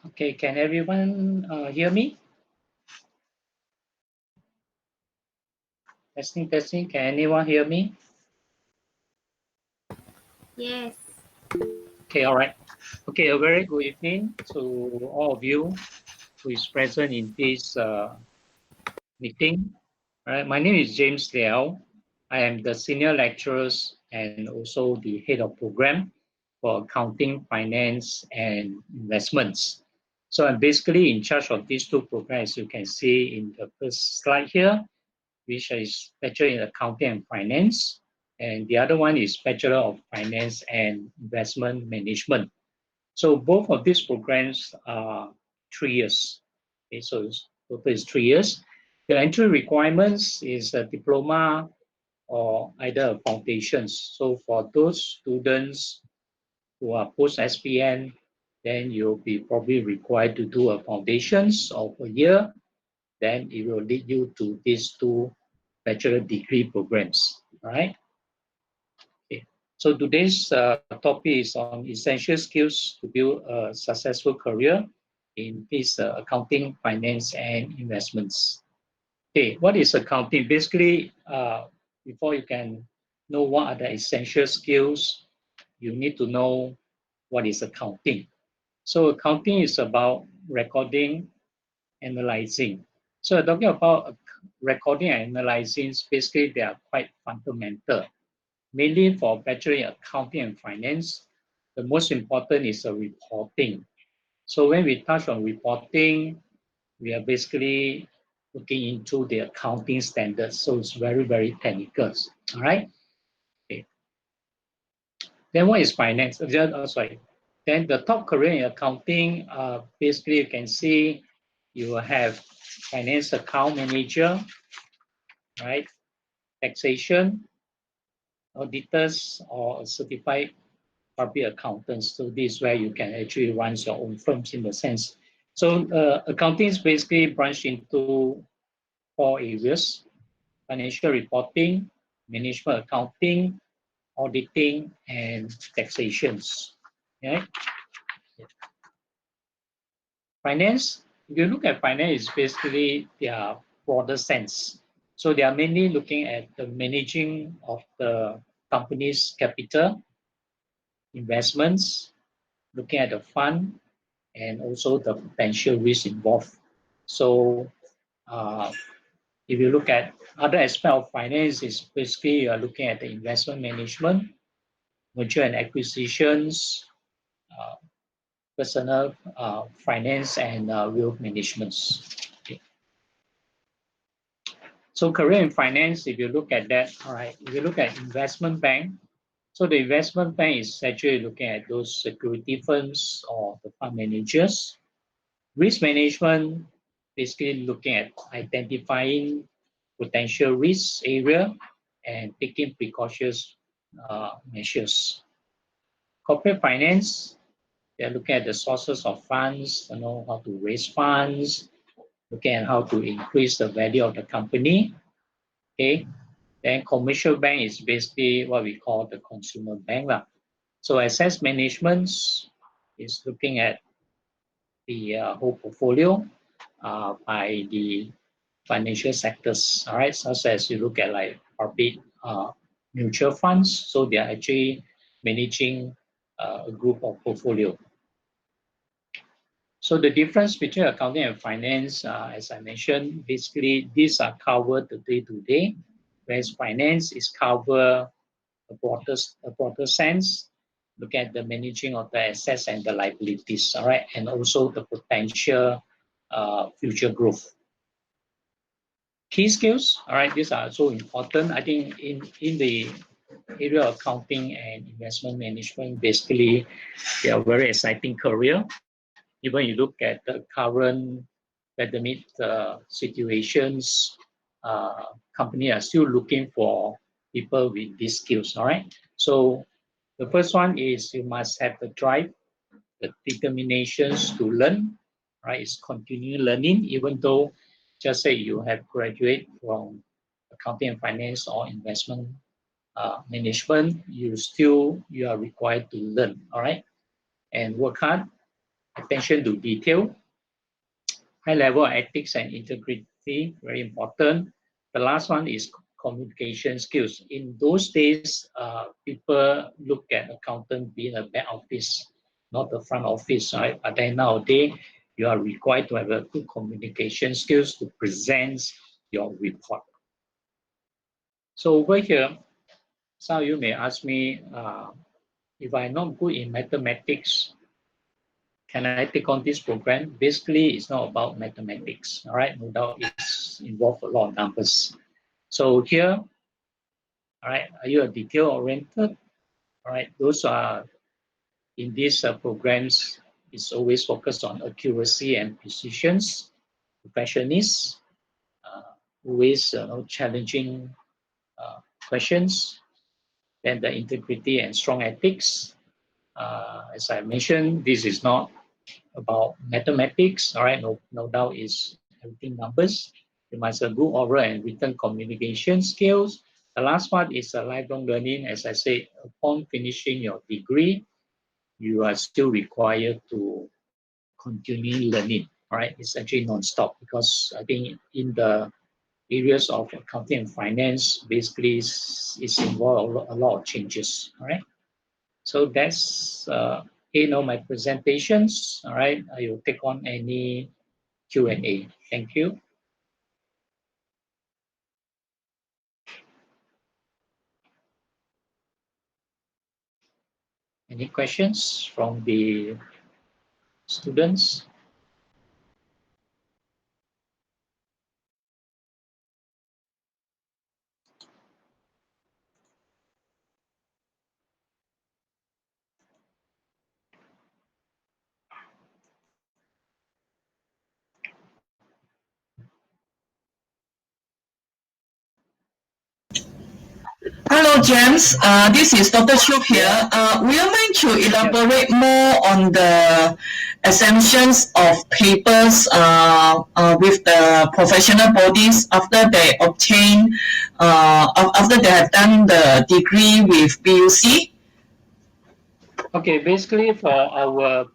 Okay, can everyone hear me? Testing, testing. Can anyone hear me? Yes. Okay, all right. Okay, a very good evening to all of you who is present in this meeting. All right, my name is James Liow. I am the senior lecturer and also the head of program for accounting, finance, and investments. So I'm basically in charge of these two programs, you can see in the first slide here, which is Bachelor in Accounting and Finance, and the other one is Bachelor of Finance and Investment Management. So both of these programs are 3 years. Okay, so total is 3 years. The entry requirements is a diploma or either a foundations. So for those students who are post SPN, then you'll be probably required to do a foundations of a year. Then it will lead you to these two bachelor degree programs. All right. Okay. So today's topic is on essential skills to build a successful career in this accounting, finance, and investments. Okay, what is accounting? Basically, before you can know what are the essential skills, you need to know what is accounting. So accounting is about recording, analyzing. So talking about recording and analyzing, basically they are quite fundamental. Mainly for bachelor in accounting and finance, the most important is reporting. So when we touch on reporting, we are basically looking into the accounting standards. So it's very, very technical. All right. Okay. Then what is finance? Sorry. Then the top career in accounting, basically you can see you will have finance account manager, right? Taxation, auditors, or a certified public accountants. So this is where you can actually run your own firms in the sense. So accounting is basically branched into 4 areas: financial reporting, management accounting, auditing, and taxations. Okay? Finance, if you look at finance, it's basically their broader sense. So they are mainly looking at the managing of the company's capital, investments, looking at the fund, and also the potential risk involved. So uh, if you look at other aspect of finance, is basically you are looking at the investment management, merger and acquisitions, uh, personal finance, and wealth management. Okay. So career in finance, if you look at that, all right, if you look at investment bank, so the investment bank is actually looking at those security firms or the fund managers. Risk management, basically looking at identifying potential risk area and taking precautions measures. Corporate finance, they're looking at the sources of funds, how to raise funds, looking at how to increase the value of the company. Okay. Then commercial bank is basically what we call the consumer bank. So asset management is looking at the whole portfolio by the financial sectors, all right, such as you look at like public mutual funds. So they are actually managing a group of portfolio. So the difference between accounting and finance, as I mentioned, basically these are covered the day-to-day, whereas finance is covered a broader sense, look at the managing of the assets and the liabilities, all right, and also the potential future growth. Key skills, all right, these are so important. I think in the area of accounting and investment management, basically, they are very exciting career. Even you look at the current pandemic situations, companies are still looking for people with these skills, all right? So the first one is you must have the drive, the determinations to learn, right? It's continuing learning, even though just say you have graduated from accounting and finance or investment management, you are required to learn, all right, and work hard. attention to detail, high level of ethics and integrity, very important. The last one is communication skills. In those days, people look at accountant being a back office, not the front office, right? But then nowadays, you are required to have a good communication skills to present your report. So over here, some of you may ask me, if I'm not good in mathematics, can I take on this program? Basically, it's not about mathematics, all right? No doubt it's involved a lot of numbers. So here, all right, are you a detail-oriented? All right, those are, in these programs, it's always focused on accuracy and precision, perfectionist, always challenging questions, then the integrity and strong ethics. As I mentioned, this is not about mathematics, all right, no doubt is everything numbers. You must have good oral and written communication skills. The last part is lifelong learning. As I said, upon finishing your degree, you are still required to continue learning, all right? It's actually non-stop because I think in the areas of accounting and finance, basically it's involved a lot of changes, all right? So that's my presentations. All right, I will take on any Q&A. Thank you. Any questions from the students? Hello, James. This is Dr. Chu here. Would you mind to elaborate more on the exemptions of papers with the professional bodies after they obtain, after they have done the degree with BUC? Okay, basically for our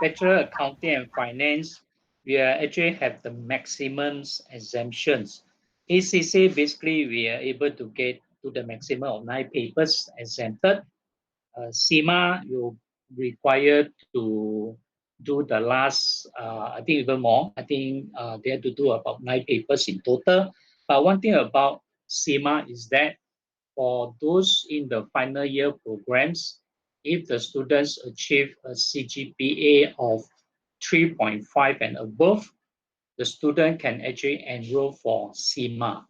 Bachelor Accounting and Finance, we actually have the maximum exemptions. ACC, basically, we are able to get to the maximum of 9 papers exempted. CIMA, you're required to do the last, I think even more. I think they have to do about 9 papers in total. But one thing about CIMA is that for those in the final year programs, if the students achieve a CGPA of 3.5 and above, the student can actually enroll for CIMA,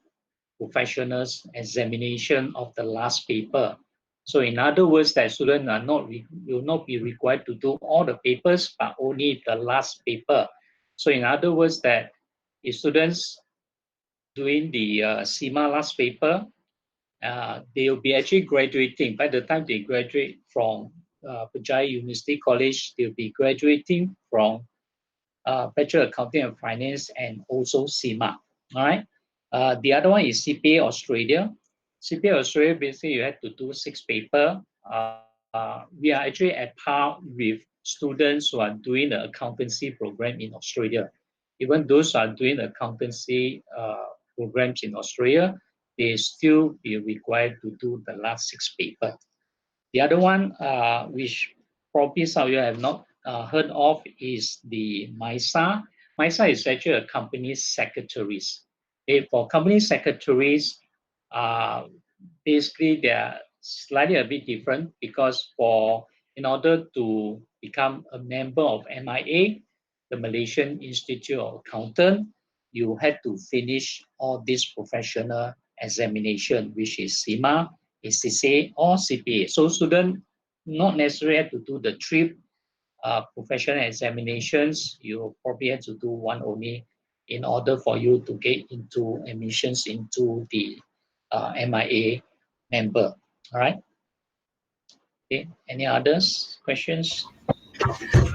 professionals examination of the last paper. So in other words, that students will not be required to do all the papers, but only the last paper. So in other words, that if students doing the CIMA last paper, they will be actually graduating. By the time they graduate from Pajaya University College, they'll be graduating from Bachelor Accounting and Finance and also CIMA. All right. The other one is CPA Australia. CPA Australia, basically you have to do 6 papers. We are actually at par with students who are doing the accountancy program in Australia. Even those who are doing accountancy programs in Australia, they still be required to do the last 6 papers. The other one, which probably some of you have not heard of, is the MISA. MISA is actually a company secretaries. For company secretaries, basically they are slightly a bit different because in order to become a member of MIA, the Malaysian Institute of Accountant, you had to finish all this professional examination, which is CIMA, ACCA, or CPA. So students not necessarily have to do the 3 professional examinations. You probably have to do one only in order for you to get into admissions into the MIA member. All right. Okay. Any others questions?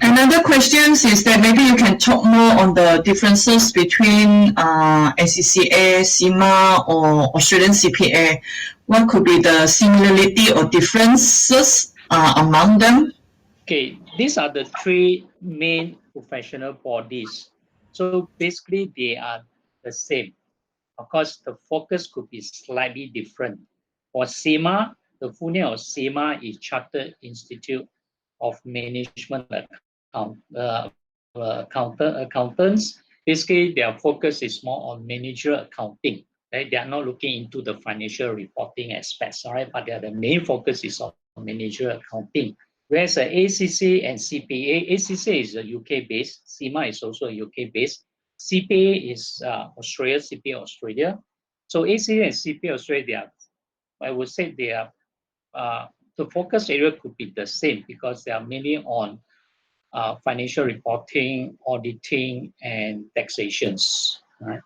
Another question is that maybe you can talk more on the differences between ACCA, CIMA, or Australian CPA. What could be the similarity or differences among them? Okay, these are the three main professional bodies. So basically, they are the same. Of course, the focus could be slightly different. For SEMA, the full name of SEMA is Chartered Institute of Management Accountants. Basically, their focus is more on managerial accounting. Right? They are not looking into the financial reporting aspects, all right? But the main focus is on managerial accounting. Whereas ACC and CPA, ACC is a UK based, SEMA is also a UK based, CPA is Australia, CPA Australia. So ACA and CPA Australia, they are, I would say they are, the focus area could be the same because they are mainly on financial reporting, auditing, and taxations. Right?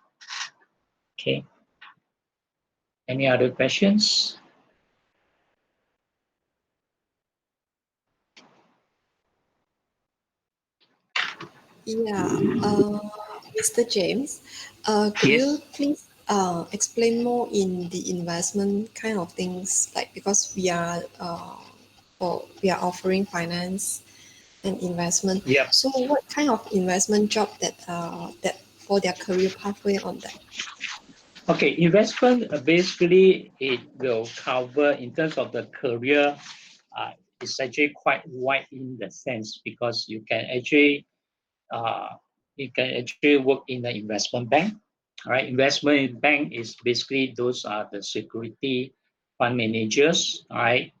Okay. Any other questions? Yeah, Mr. James, could you Yes. please explain more in the investment kind of things? Like because we are offering finance and investment. Yep. So what kind of investment job that for their career pathway on that? Okay, investment basically it will cover in terms of the career. It's actually quite wide in the sense because uh, you can actually work in the investment bank. All right, investment bank is basically those are the security fund managers. All right,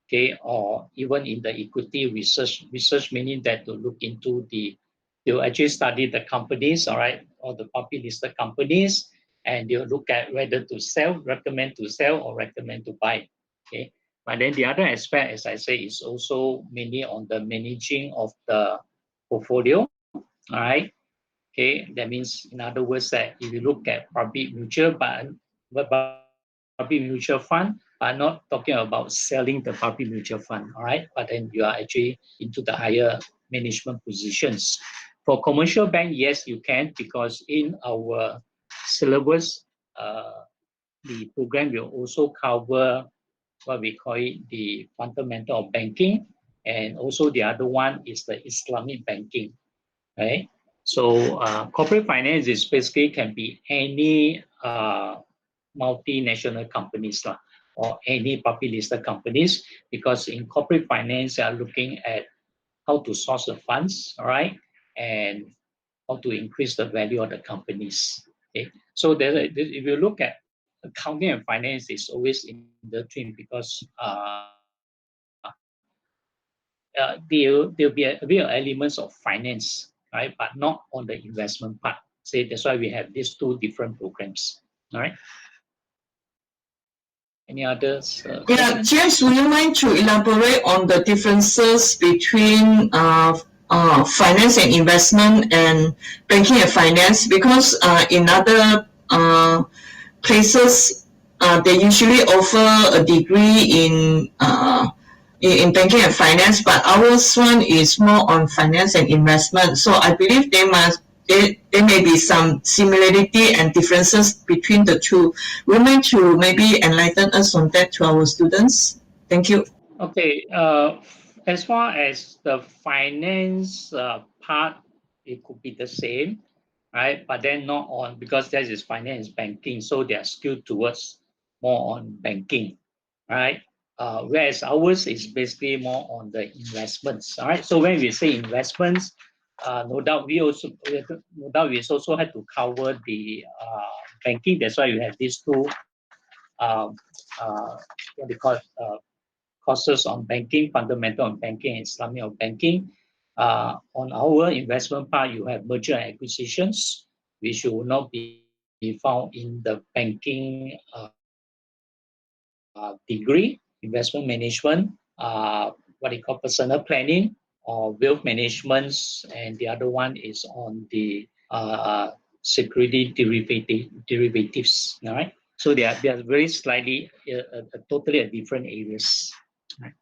okay, or even in the equity research meaning that to look into they'll actually study the companies, all right, or the public listed companies, and they'll look at whether to sell, recommend to sell, or recommend to buy. Okay, but then the other aspect, as I say, is also mainly on the managing of the portfolio. All right, okay, that means in other words that if you look at public mutual fund, public mutual fund, are not talking about selling the public mutual fund, all right? But then you are actually into the higher management positions. For commercial bank, yes, you can because in our syllabus, the program will also cover what we call it the fundamental of banking, and also the other one is the Islamic banking, right? So corporate finance is basically can be any multinational companies lah, or any public listed companies because in corporate finance they are looking at how to source the funds, all right, and how to increase the value of the companies. Okay, so if you look at accounting and finance is always in the twin because there'll be a bit of elements of finance, right? But not on the investment part. So that's why we have these two different programs. All right. Any others Yeah, questions? James, would you mind to elaborate on the differences between finance and investment and banking and finance? Because in other places, they usually offer a degree in banking and finance, but ours one is more on finance and investment. So I believe there may be some similarity and differences between the two. Would you mind to maybe enlighten us on that to our students? Thank you. Okay. As far as the finance part, it could be the same, right? But then not on because that is finance banking, so they are skewed towards more on banking, right? Whereas ours is basically more on the investments. All right. So when we say investments, no doubt we also had to cover the banking. That's why we have these two um, what they call courses on banking, fundamental on banking, and Islamic on banking. On our investment part, you have merger and acquisitions, which will not be found in the banking degree, investment management, what they call personal planning, or wealth management, and the other one is on the security derivatives. All right. So they are very slightly, totally a different areas. Right.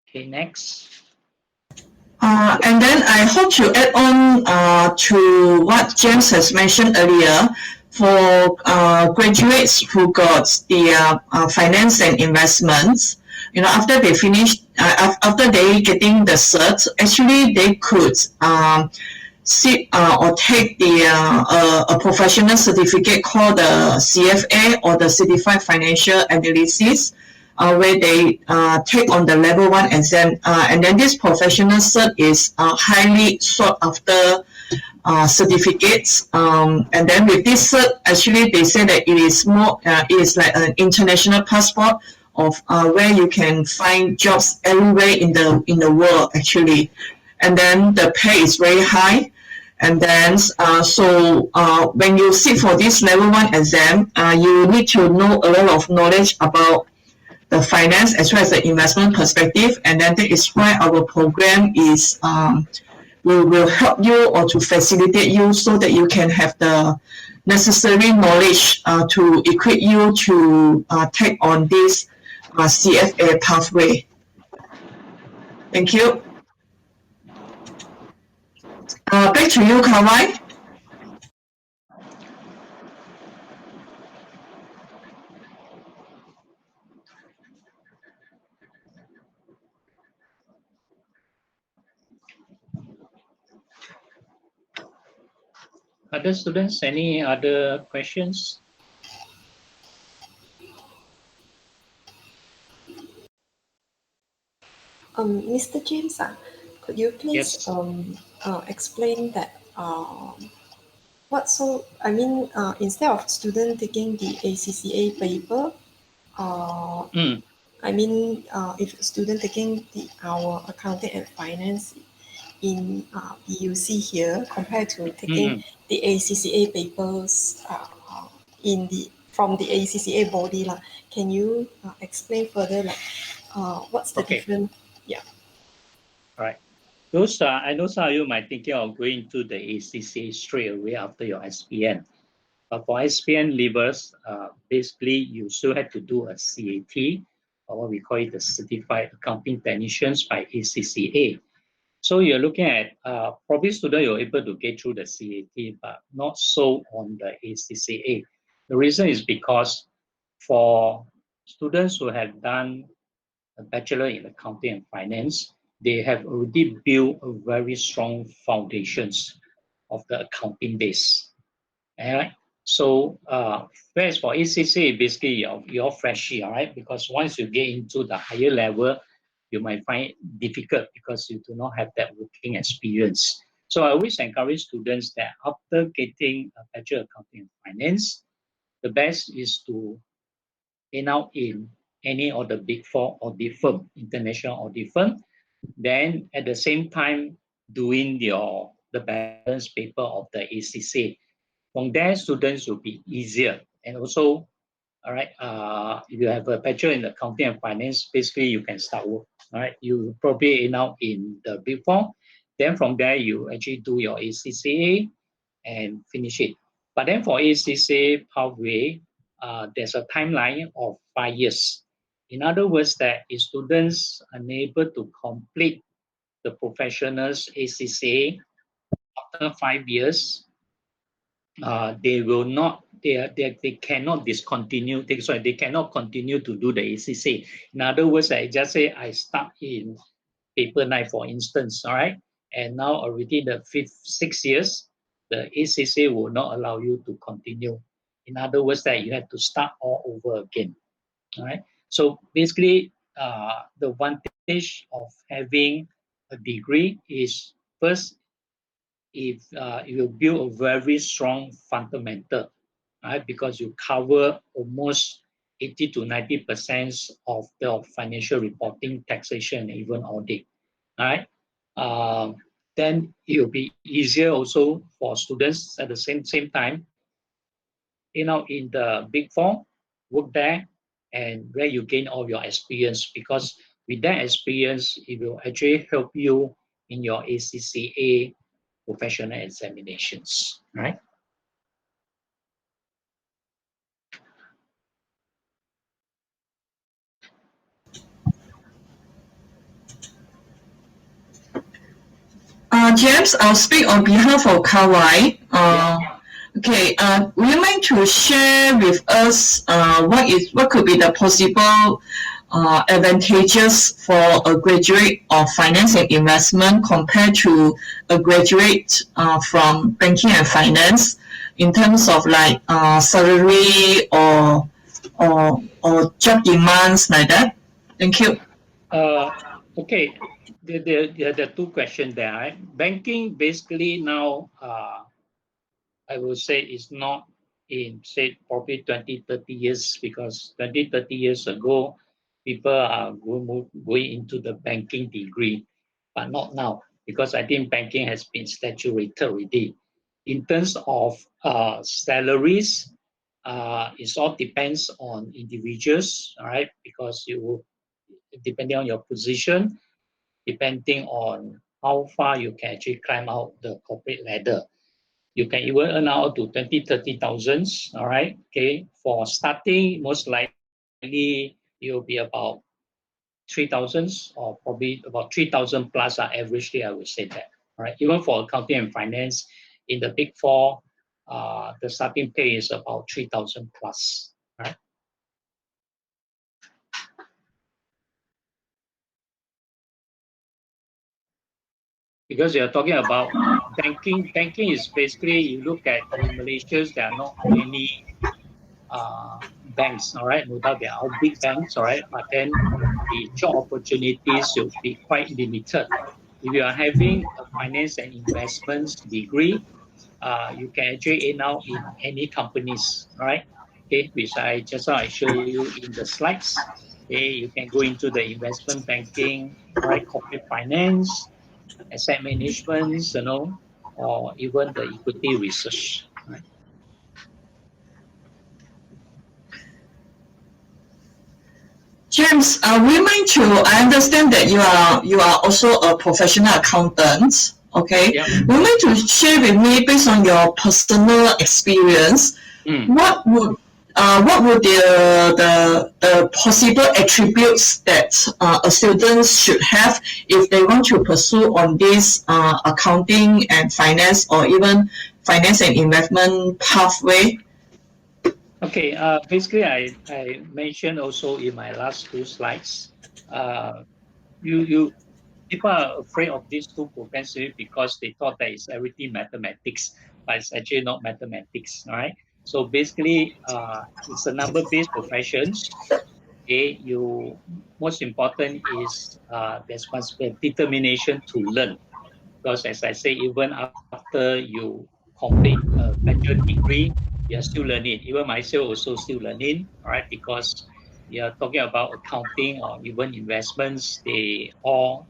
Okay, next. And then I hope to add on to what James has mentioned earlier. For graduates who got the finance and investments, after they finish, after they getting the cert, actually they could sit or take a professional certificate called the CFA or the Certified Financial Analysis, where they take on the level 1 exam, and then this professional cert is highly sought after certificates, and then with this cert, actually they say that it is like an international passport of where you can find jobs everywhere in the world actually, and then the pay is very high. And then, when you sit for this level 1 exam, you need to know a lot of knowledge about the finance as well as the investment perspective. And then that is why our program is will help you or to facilitate you so that you can have the necessary knowledge to equip you to take on this CFA pathway. Thank you. Back to you, Kawai. Other students, any other questions? Mr. James, could you please Yes. explain that instead of student taking the ACCA paper, if student taking our accounting and finance in BUC here compared to taking the ACCA papers from the ACCA body, can you explain further what's the difference? Yeah. All right. I know some of you might thinking of going to the ACCA straight away after your SPN. But for SPN leavers, basically you still have to do a CAT, or what we call it the Certified Accounting Technicians by ACCA. So you're looking at probably student you're able to get through the CAT, but not so on the ACCA. The reason is because for students who have done a Bachelor in Accounting and Finance, they have already built a very strong foundations of the accounting base. All right. So, whereas for ACCA, basically you're freshie, all right? Because once you get into the higher level, you might find it difficult because you do not have that working experience. So I always encourage students that after getting a Bachelor of Accounting and Finance, the best is to out in any of the big four audit firm, international audit firm. Then at the same time doing the balance paper of the ACCA. From there, students will be easier. And also, all right, if you have a bachelor in accounting and finance, basically you can start work. All right, you probably now in the big four. Then from there, you actually do your ACCA and finish it. But then for ACCA pathway, there's a timeline of 5 years. In other words, that if students are unable to complete the professionals ACCA after 5 years, they will not they cannot discontinue they cannot continue to do the ACCA. In other words, I just say I start in paper 9, for instance, all right, and now already the 6 years, the ACCA will not allow you to continue. In other words, that you have to start all over again. All right. So basically, the advantage of having a degree is first, if you build a very strong fundamental, right? Because you cover almost 80 to 90% of the financial reporting, taxation, and even audit, right? Then it will be easier also for students at the same time, in the big four, work there, and where you gain all your experience. Because with that experience, it will actually help you in your ACCA professional examinations, right? James, I'll speak on behalf of Kawai. Okay, would you mind to share with us what could be the possible advantageous for a graduate of finance and investment compared to a graduate from banking and finance in terms of like salary or job demands like that? Thank you. Okay, there are two questions there. Right? Banking basically now, I will say, is not in, say, probably 20, 30 years, because 20, 30 years ago, people are going into the banking degree, but not now, because I think banking has been saturated already. In terms of salaries, it all depends on individuals, all right, because you, depending on your position, depending on how far you can actually climb out the corporate ladder. You can even earn out to 20, 30,000, all right? Okay, for starting, most likely you'll be about 3,000 or probably about 3,000 plus averagely, I would say that, all right? Even for accounting and finance, in the big four, the starting pay is about 3,000 plus, right? Because you're talking about banking. Banking is basically, you look at in Malaysia, there are not many banks, all right? No doubt there are big banks, all right? But then the job opportunities will be quite limited. If you are having a finance and investments degree, you can actually earn out in any companies, right? Okay, which I just now I show you in the slides. Okay, you can go into the investment banking, all right, corporate finance, asset management, or even the equity research. Right? James, would you mind to? I understand that you are also a professional accountant. Okay, Yep. would you mind to share with me based on your personal experience, what would the possible attributes that a student should have if they want to pursue on this accounting and finance or even finance and investment pathway? Okay, basically, I mentioned also in my last two slides, uh, you people are afraid of these two propensity because they thought that it's everything mathematics, but it's actually not mathematics, all right? So basically, it's a number-based professions. Okay, you most important is there's must be determination to learn, because as I say, even after you complete a bachelor degree, you're still learning. Even myself also still learning, all right, because you're talking about accounting or even investments, they all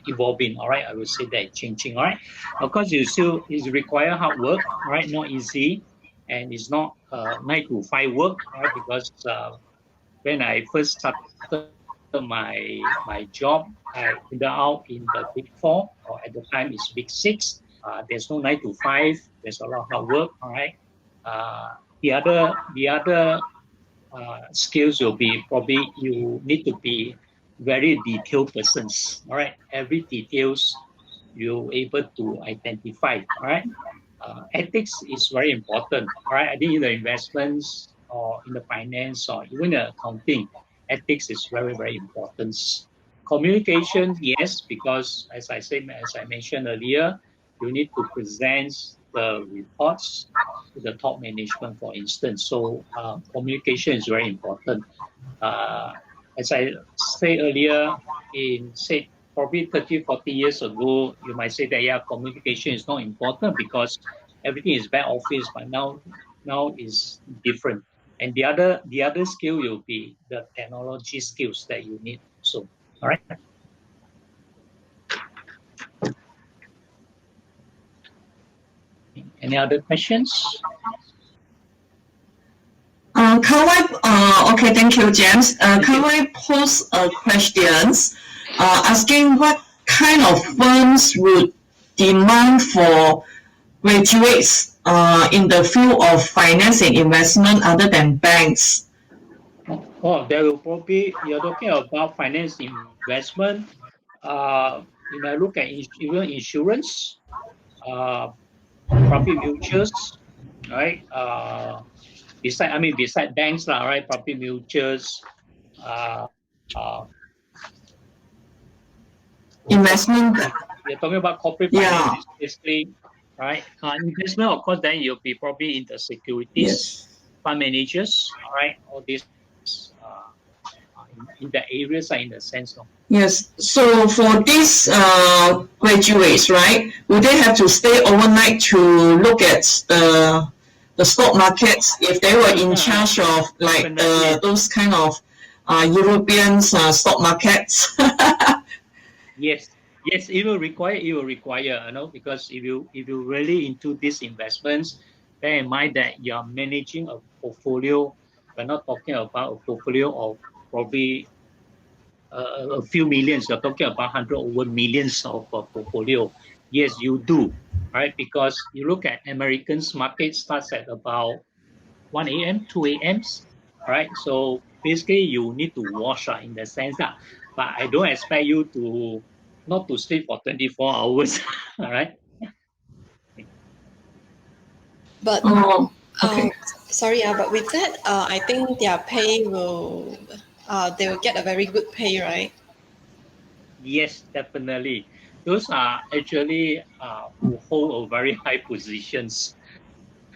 evolving, all right. I would say that changing, all right. Of course, you still is require hard work, all right, not easy, and it's not 9 to 5 work, all right, because when I first started my job, I ended out in the big four, or at the time it's big six. There's no 9 to 5. There's a lot of hard work. All right. The other skills will be probably you need to be very detailed persons. All right. Every details you're able to identify. All right. Ethics is very important. All right. I think in the investments or in the finance or even the accounting, ethics is very, very important. Communication, yes, because as I mentioned earlier, you need to present the reports to the top management, for instance. So communication is very important. Uh, as I said earlier, in say probably 30, 40 years ago, you might say that yeah, communication is not important because everything is back office, but now is different. And the other skill will be the technology skills that you need. So all right. Any other questions? Okay, thank you, James. Can you. I pose a questions asking what kind of firms would demand for graduates in the field of finance and investment other than banks? Oh, there will probably, you're talking about finance investment. You might look at even insurance, uh, property mutuals, right? Beside banks, lah, right? Property mutuals, uh, uh, Investment. you're talking about corporate Yeah. finance is basically, right? Investment, of course, then you'll be probably in the securities, Yes. fund managers, all right? All these in the areas are in the sense of. Yes. So for these graduates, right, will they have to stay overnight to look at the stock markets if they were in charge of like those kind of European stock markets? Yes, yes, it will require, because if you really into these investments, bear in mind that you are managing a portfolio. We're not talking about a portfolio of probably a few millions. You're talking about hundred over millions of portfolio. Yes, you do, right? Because you look at Americans market starts at about 1 a.m., 2 a.m. Right? So basically you need to wash in the sense that, but I don't expect you to not to sleep for 24 hours. All right. But Oh, okay. sorry, but with that, I think their pay will, they will get a very good pay, right? Yes, definitely. Those are actually who hold a very high positions.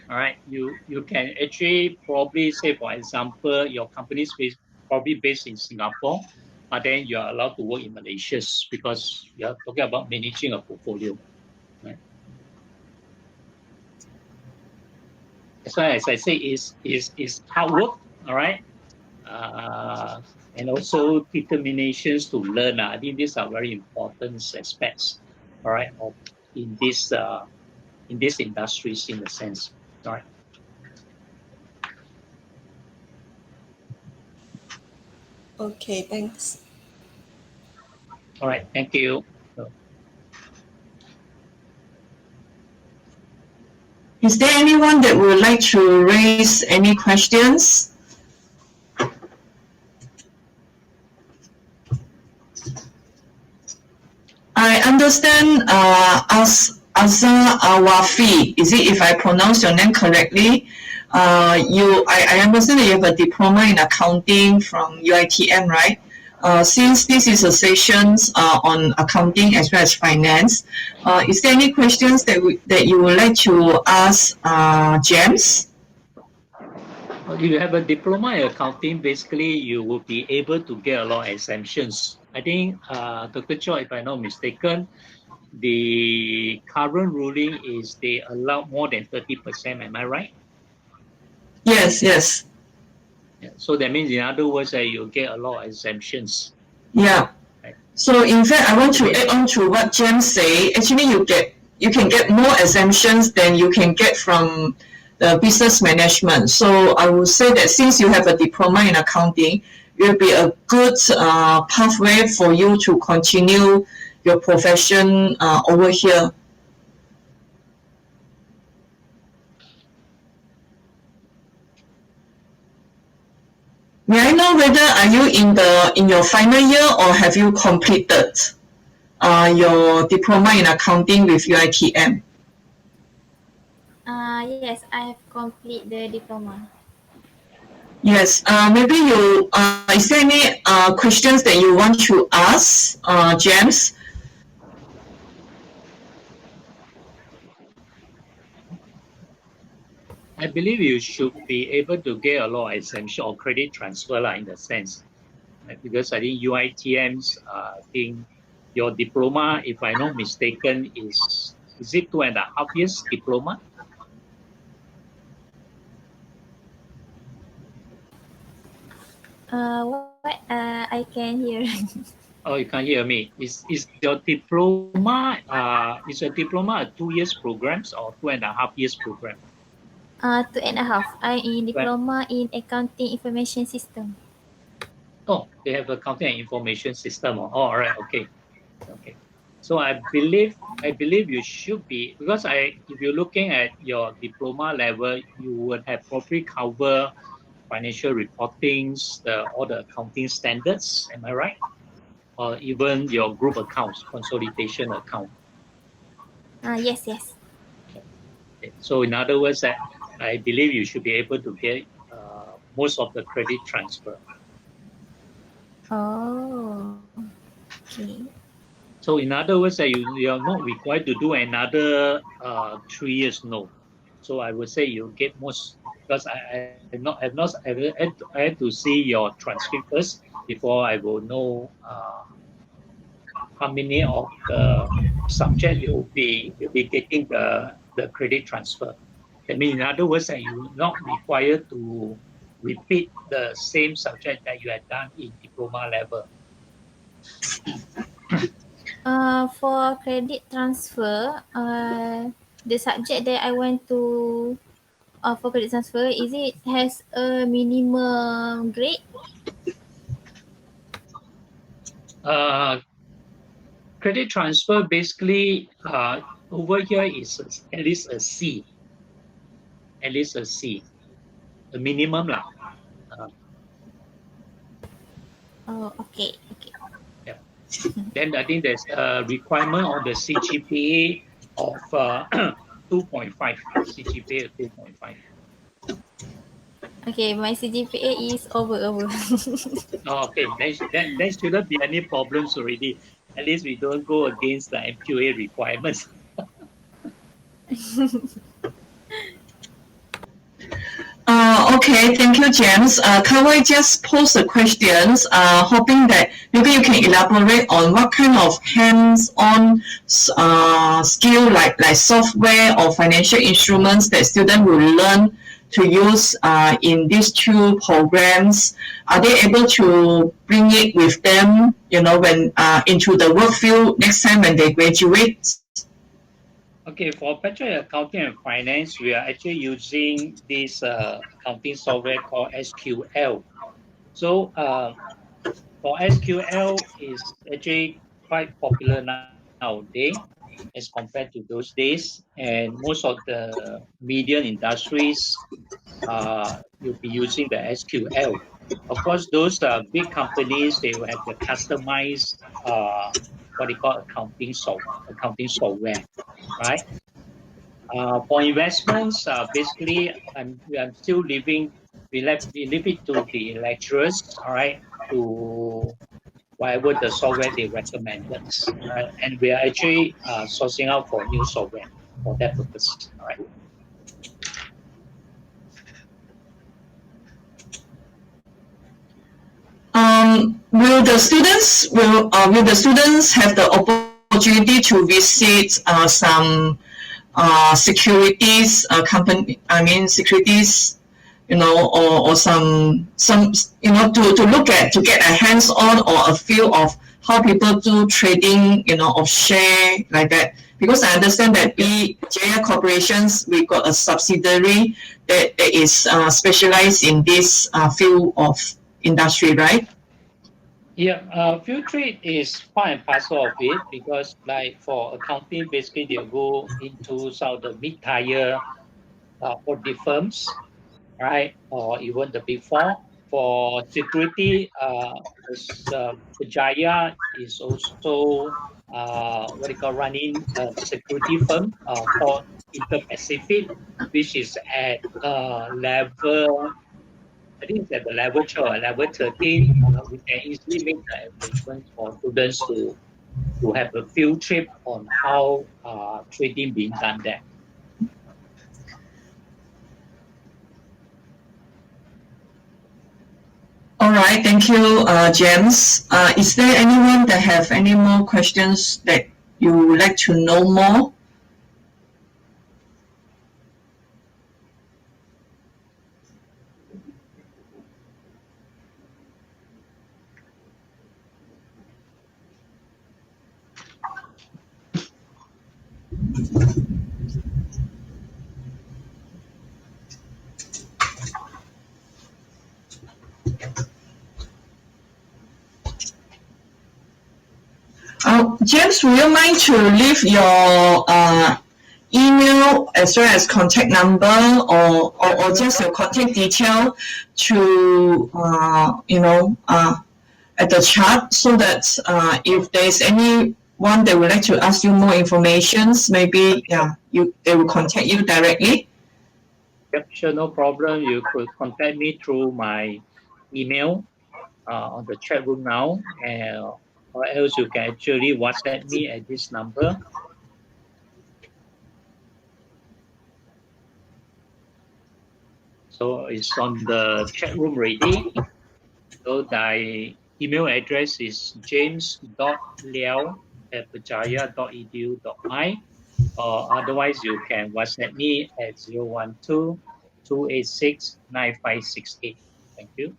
All right. You can actually probably say, for example, your company is probably based in Singapore, but then you are allowed to work in Malaysia because you are talking about managing a portfolio. Right? That's why, as I say, is hard work. All right. Uh, and also determinations to learn. I think these are very important aspects. All right. Of in these industries, in a sense. All right. Okay, thanks. All right. Thank you. Is there anyone that would like to raise any questions? I understand Azar Awafi, is it if I pronounce your name correctly? I understand that you have a diploma in accounting from UITM, right? Since this is a session on accounting as well as finance, is there any questions that you would like to ask James? If you have a diploma in accounting, basically you will be able to get a lot of exemptions. I think, Dr. Cho, if I'm not mistaken, the current ruling is they allow more than 30%. Am I right? Yes, yes. Yeah. So that means, in other words, you'll get a lot of exemptions. Yeah. Right? So in fact, I want That to means, add on to what James say. Actually, you can get more exemptions than you can get from the business management. So I would say that since you have a diploma in accounting, it will be a good pathway for you to continue your profession over here. May I know whether are you in your final year or have you completed your diploma in accounting with UITM? Yes, I have complete the diploma. Yes, maybe is there any questions that you want to ask, James? I believe you should be able to get a lot of exemption or credit transfer in the sense. Right? Because I think UITM's, I think your diploma, if I'm not mistaken, is it 2.5 years diploma? What? I can hear. Oh, you can't hear me. Is your diploma a 2 years programs or 2.5 years program? 2.5. I in Well, diploma in accounting information system. oh, they have accounting and information system. Oh, all right, okay, okay. So I believe you should be, because if you're looking at your diploma level, you would have probably cover financial reportings, all the accounting standards. Am I right? Or even your group accounts, consolidation account. Yes, yes. Okay. So in other words, that I believe you should be able to get most of the credit transfer. Oh, okay. So in other words, that you are not required to do another 3 years. No. So I would say you get most because I had to see your transcript first before I will know how many of the subject you'll be getting the credit transfer. That means in other words that you not required to repeat the same subject that you had done in diploma level. For credit transfer, the subject that I want to for credit transfer, is it has a minimum grade? Uh, Credit transfer basically over here is at least a C, at least a C, the minimum lah. Uh, Oh, okay, okay. yeah. Then I think there's a requirement on the CGPA of 2.5, CGPA of 2.5. Okay, my CGPA is over. Oh, okay, then shouldn't be any problems already. At least we don't go against the MQA requirements. Okay, thank you, James. Can I just pose the questions, hoping that maybe you can elaborate on what kind of hands-on skill like software or financial instruments that students will learn to use in these two programs. Are they able to bring it with them, when into the work field next time when they graduate? Okay, for Bachelor in Accounting and Finance, we are actually using this accounting software called SQL. So for SQL is actually quite popular nowadays as compared to those days, and most of the media industries you'll be using the SQL. Of course, those big companies they will have the customized what they call accounting software, right? For investments, basically, I'm still leaving. We leave it to the lecturers, all right, to whatever the software they recommended, right? And we are actually sourcing out for new software for that purpose, all right? Will the students have the opportunity to visit some securities company? I mean securities, or some to get a hands on or a feel of how people do trading, of share like that. Because I understand that we JR Corporations we got a subsidiary that is specialized in this field of industry, right? Yeah, field trade is part and parcel of it because, like for accounting, basically they'll go into some of the mid-tier audit firms, right? Or even the big four. For security, Pujaya is also what they call running a security firm called Inter-Pacific, which is at level, I think it's at the level 12, level 13. We can easily make the arrangements for students to have a field trip on how trading being done there. All right, thank you, James. Is there anyone that have any more questions that you would like to know more? James, would you mind to leave your email as well as contact number or just your contact detail to at the chat so that if there's anyone that would like to ask you more information, maybe they will contact you directly. Yep, sure, no problem. You could contact me through my email. on the chat room now, and or else you can actually WhatsApp me at this number. So it's on the chat room ready. So my email address is james.liao@berjaya.edu.my, or otherwise you can WhatsApp me at 012-286-9568. Thank you.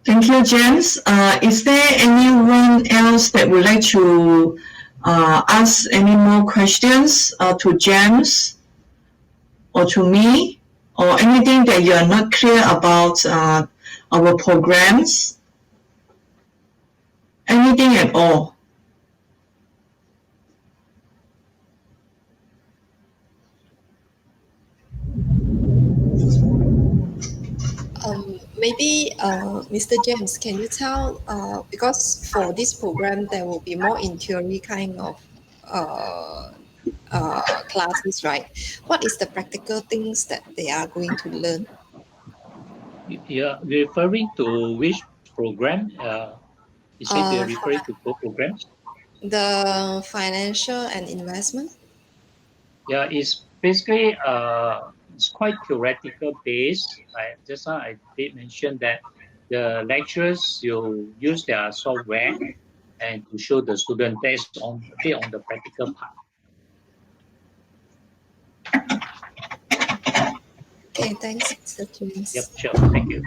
Thank you, James. Is there anyone else that would like to ask any more questions to James or to me, or anything that you are not clear about our programs? Anything at all? Maybe, Mr. James, can you tell, because for this program, there will be more in theory kind of uh, classes, right? What is the practical things that they are going to learn? You're referring to which program? You said you're Uh, referring to both programs? the financial and investment? Yeah, it's basically it's quite theoretical based. Just now I did mention that the lecturers will use their software and to show the student based on a bit on the practical part. Okay, thanks, Mr. James. Yep, sure. Thank you.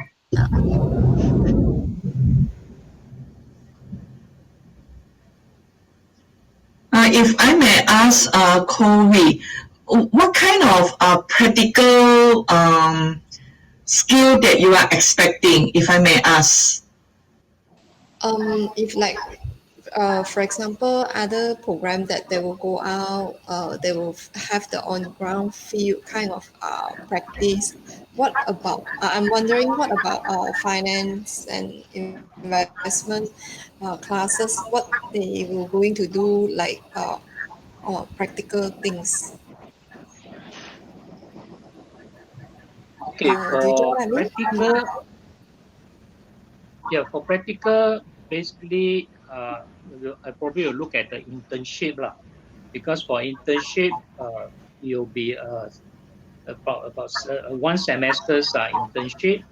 If I may ask, Corey, what kind of practical skill that you are expecting, if I may ask? If like, for example, other program that they will go out, they will have the on-ground field kind of practice. What about, I'm wondering, what about finance and investment classes? What they will going to do, like practical things. Okay, Do you get for what I mean? practical, yeah, for practical, basically, I probably will look at the internship lah, because for internship, you'll be about one semester's internship,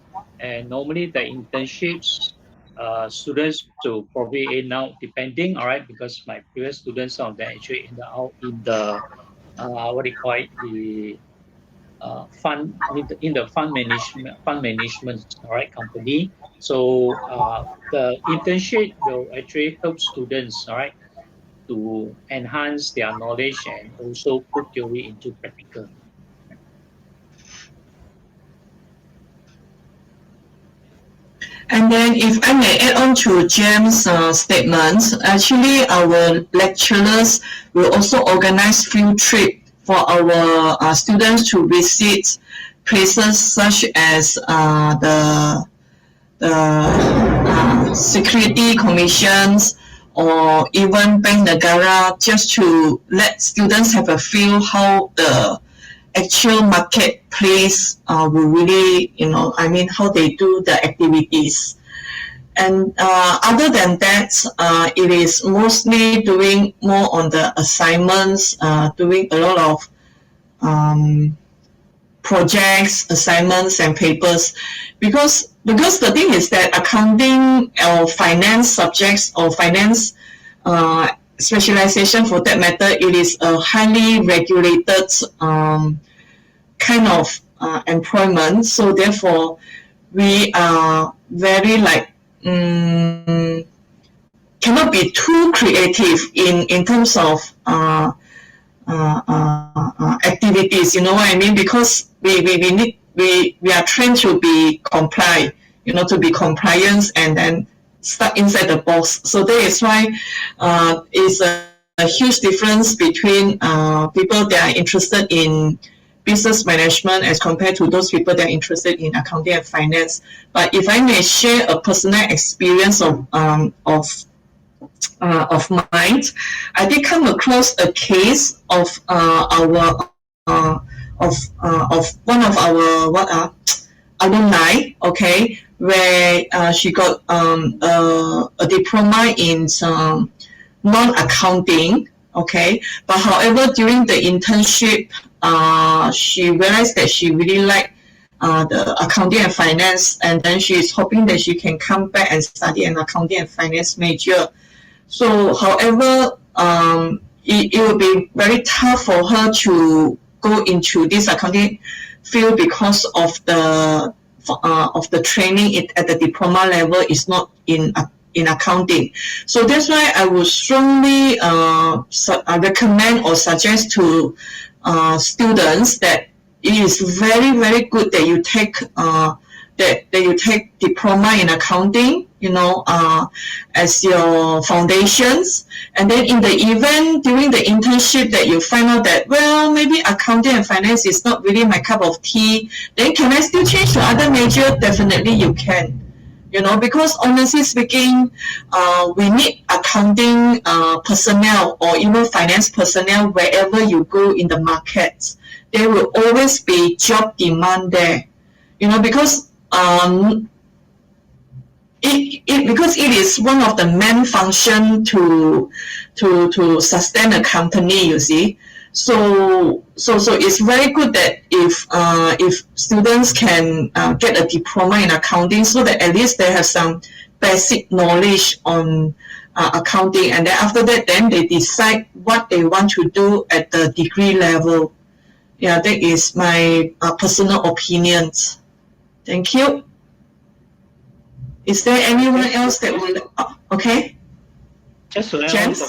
and normally the internships students will probably end out depending, all right, because my previous students, some of them actually end out in the what do you call it, the fund in the fund management, all right, company. So the internship will actually help students, all right, to enhance their knowledge and also put theory into practical. And then if I may add on to James' statements, actually our lecturers will also organize field trip for our students to visit places such as the security commissions or even Bank Negara, just to let students have a feel how the actual marketplace will really, I mean, how they do the activities. And other than that, it is mostly doing more on the assignments, doing a lot of projects, assignments, and papers, because the thing is that accounting or finance subjects or finance specialization for that matter, it is a highly regulated kind of employment. So therefore, we are very like cannot be too creative in terms of activities. You know what I mean? Because we are trained to be comply, to be compliant and then stuck inside the box. So that is why it's a huge difference between people that are interested in business management as compared to those people that are interested in accounting and finance. But if I may share a personal experience of mine, I did come across a case of our of one of our alumni, okay, where she got a diploma in some non-accounting, okay. But however, during the internship, she realized that she really liked the accounting and finance, and then she is hoping that she can come back and study an accounting and finance major. So, however, it will be very tough for her to go into this accounting field because of the training at the diploma level is not in accounting. So that's why I would strongly recommend or suggest to students that it is very very good that you take that you take diploma in accounting, as your foundations. And then in the event during the internship that you find out that, well, maybe accounting and finance is not really my cup of tea, then can I still change to other major? Definitely you can. Because honestly speaking, we need accounting personnel or even finance personnel wherever you go in the market. There will always be job demand there. Because because it is one of the main function to sustain a company, you see. So it's very good that if students can get a diploma in accounting, so that at least they have some basic knowledge on accounting, and then after that, then they decide what they want to do at the degree level. Yeah, that is my personal opinion. Thank you. Is there anyone else that would? Okay. Just to add James?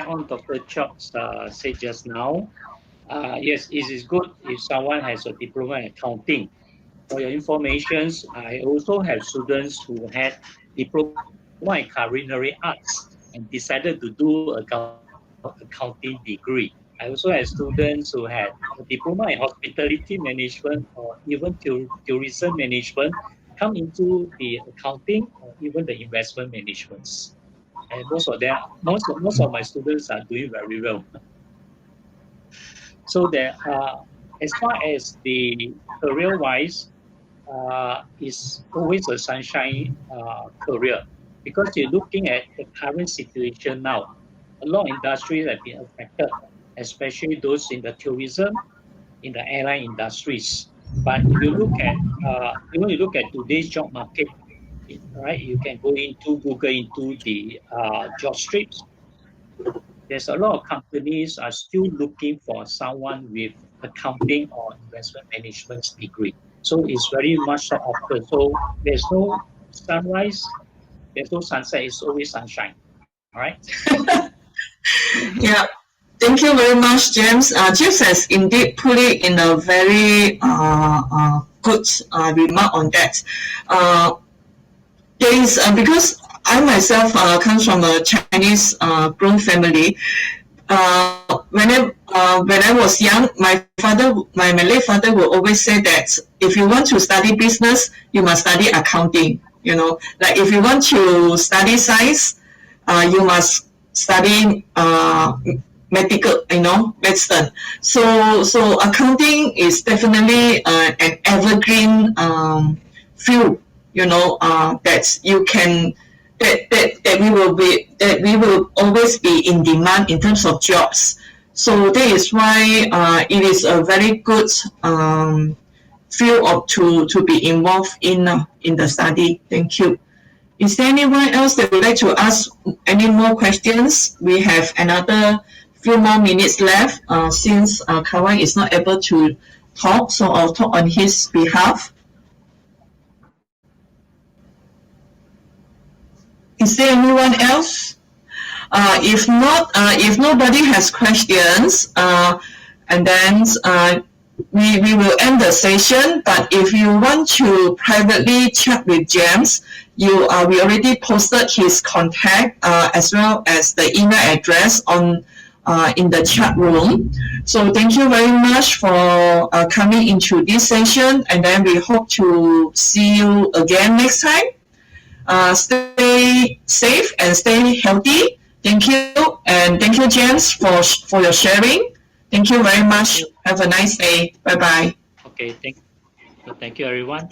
on Dr. Chok's said just now, yes, it is good if someone has a diploma in accounting. For your information, I also have students who had diploma in culinary arts and decided to do accounting degree. I also have students who had a diploma in hospitality management or even tourism management come into the accounting or even the investment management. And most of my students are doing very well. So that as far as the career wise, is always a sunshine career, because you're looking at the current situation now. A lot of industries have been affected, especially those in the tourism, in the airline industries. But if you look at even you look at today's job market, right? You can go into Google into the job strips. There's a lot of companies are still looking for someone with accounting or investment management degree. So it's very much sought after. So there's no sunrise, there's no sunset. It's always sunshine. All right. Yeah. Thank you very much, James. James has indeed put it in a very good remark on that. There is because I myself comes from a Chinese grown family. When I was young, my late father will always say that if you want to study business, you must study accounting. Like if you want to study science, you must study medical, medicine. So accounting is definitely an evergreen field. That you can that we will always be in demand in terms of jobs. So that is why it is a very good field to be involved in the study. Thank you. Is there anyone else that would like to ask any more questions? We have another few more minutes left since Kawan is not able to talk, so I'll talk on his behalf. Is there anyone else? If not, if nobody has questions, and then we will end the session. But if you want to privately chat with James, we already posted his contact as well as the email address on in the chat room. So thank you very much for coming into this session, and then we hope to see you again next time. Stay safe and stay healthy. Thank you, and thank you, James, for your sharing. Thank you very much. Have a nice day. Bye bye. Okay, thank So thank you, everyone.